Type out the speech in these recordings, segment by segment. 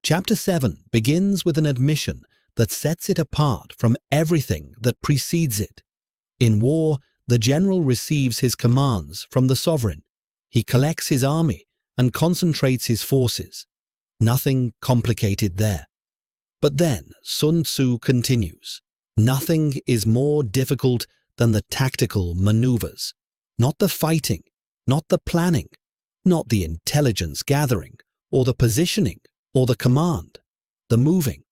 Chapter 7 begins with an admission that sets it apart from everything that precedes it. In war, the general receives his commands from the sovereign. He collects his army and concentrates his forces. Nothing complicated there. But then Sun Tzu continues, nothing is more difficult than the tactical maneuvers. Not the fighting, not the planning, not the intelligence gathering, or the positioning, or the command. The moving,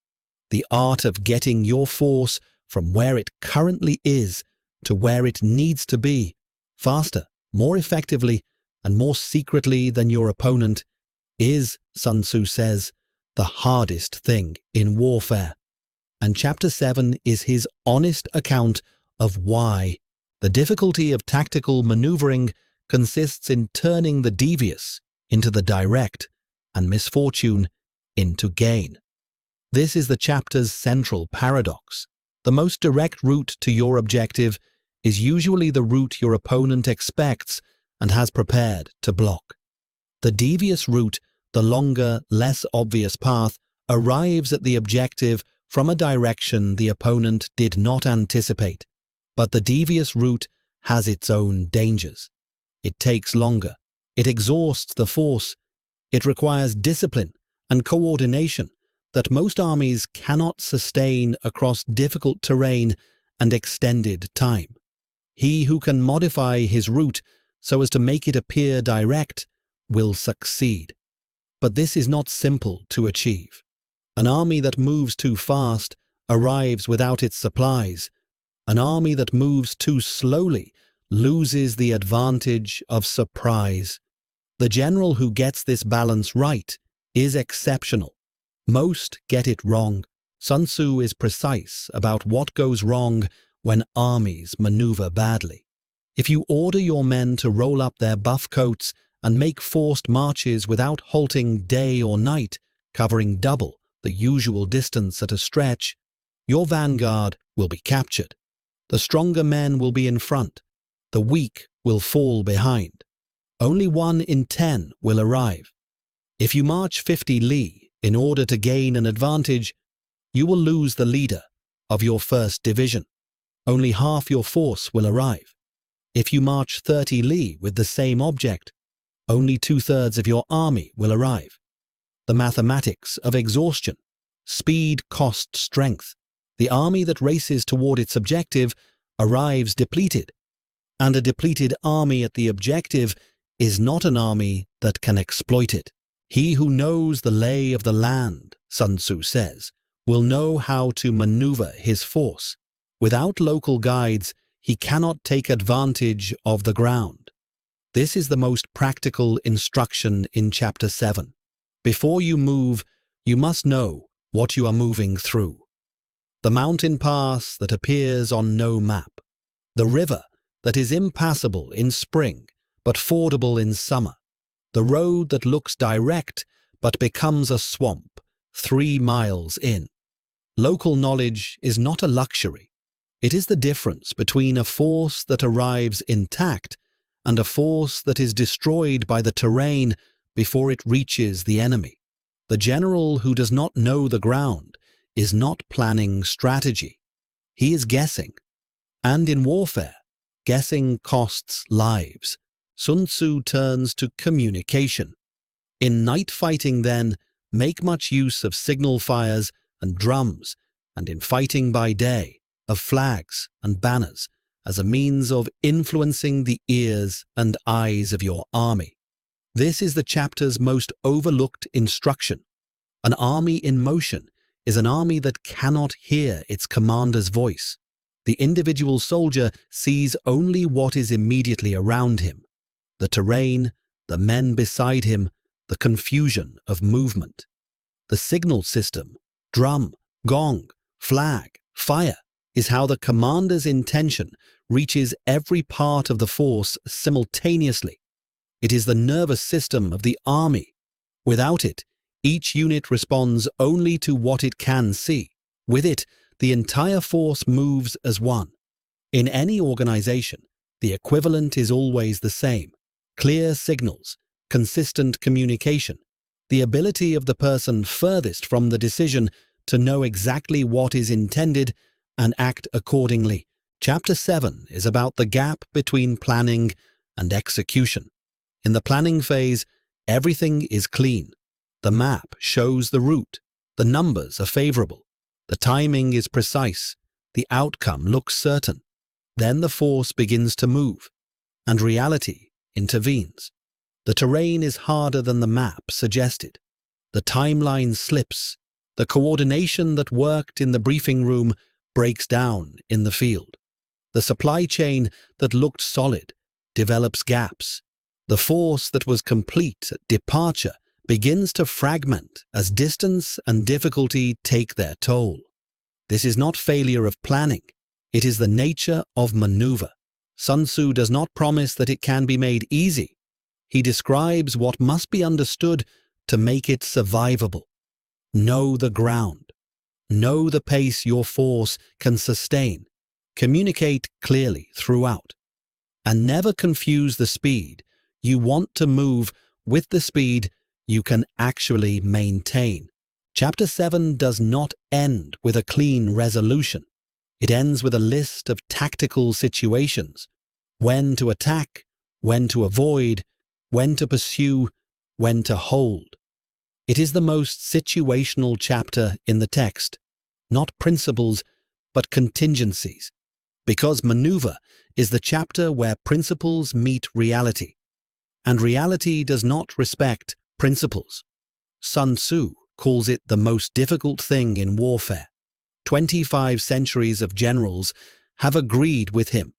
the art of getting your force from where it currently is to where it needs to be, faster, more effectively, and more secretly than your opponent, is, Sun Tzu says, the hardest thing in warfare. And Chapter 7 is his honest account of why. The difficulty of tactical maneuvering consists in turning the devious into the direct and misfortune into gain. This is the chapter's central paradox. The most direct route to your objective is usually the route your opponent expects and has prepared to block. The devious route, the longer, less obvious path, arrives at the objective from a direction the opponent did not anticipate. But the devious route has its own dangers. It takes longer. It exhausts the force. It requires discipline and coordination that most armies cannot sustain across difficult terrain and extended time. He who can modify his route so as to make it appear direct will succeed. But this is not simple to achieve. An army that moves too fast arrives without its supplies. An army that moves too slowly loses the advantage of surprise. The general who gets this balance right is exceptional. Most get it wrong. Sun Tzu is precise about what goes wrong when armies maneuver badly. If you order your men to roll up their buff coats and make forced marches without halting day or night, covering double the usual distance at a stretch, your vanguard will be captured. The stronger men will be in front. The weak will fall behind. Only 1 in 10 will arrive. If you march 50 li in order to gain an advantage, you will lose the leader of your first division. Only half your force will arrive. If you march 30 li with the same object, only 2/3 of your army will arrive. The mathematics of exhaustion. Speed costs strength. The army that races toward its objective arrives depleted. And a depleted army at the objective is not an army that can exploit it. He who knows the lay of the land, Sun Tzu says, will know how to maneuver his force. Without local guides, he cannot take advantage of the ground. This is the most practical instruction in Chapter 7. Before you move, you must know what you are moving through. The mountain pass that appears on no map. The river that is impassable in spring but fordable in summer. The road that looks direct but becomes a swamp 3 miles in. Local knowledge is not a luxury. It is the difference between a force that arrives intact and a force that is destroyed by the terrain before it reaches the enemy. The general who does not know the ground is not planning strategy. He is guessing. And in warfare, guessing costs lives. Sun Tzu turns to communication. In night fighting, then, make much use of signal fires and drums, and in fighting by day, of flags and banners, as a means of influencing the ears and eyes of your army. This is the chapter's most overlooked instruction. An army in motion is an army that cannot hear its commander's voice. The individual soldier sees only what is immediately around him. The terrain, the men beside him, the confusion of movement. The signal system, drum, gong, flag, fire, is how the commander's intention reaches every part of the force simultaneously. It is the nervous system of the army. Without it, each unit responds only to what it can see. With it, the entire force moves as one. In any organization, the equivalent is always the same. Clear signals, consistent communication, the ability of the person furthest from the decision to know exactly what is intended and act accordingly. Chapter 7 is about the gap between planning and execution. In the planning phase, everything is clean. The map shows the route. The numbers are favorable. The timing is precise. The outcome looks certain. Then the force begins to move, and reality intervenes. The terrain is harder than the map suggested. The timeline slips. The coordination that worked in the briefing room breaks down in the field. The supply chain that looked solid develops gaps. The force that was complete at departure begins to fragment as distance and difficulty take their toll. This is not failure of planning. It is the nature of maneuver. Sun Tzu does not promise that it can be made easy. He describes what must be understood to make it survivable. Know the ground. Know the pace your force can sustain. Communicate clearly throughout. And never confuse the speed you want to move with the speed you can actually maintain. Chapter 7 does not end with a clean resolution. It ends with a list of tactical situations: when to attack, when to avoid, when to pursue, when to hold. It is the most situational chapter in the text, not principles, but contingencies, because maneuver is the chapter where principles meet reality, and reality does not respect principles. Sun Tzu calls it the most difficult thing in warfare. 25 centuries of generals have agreed with him.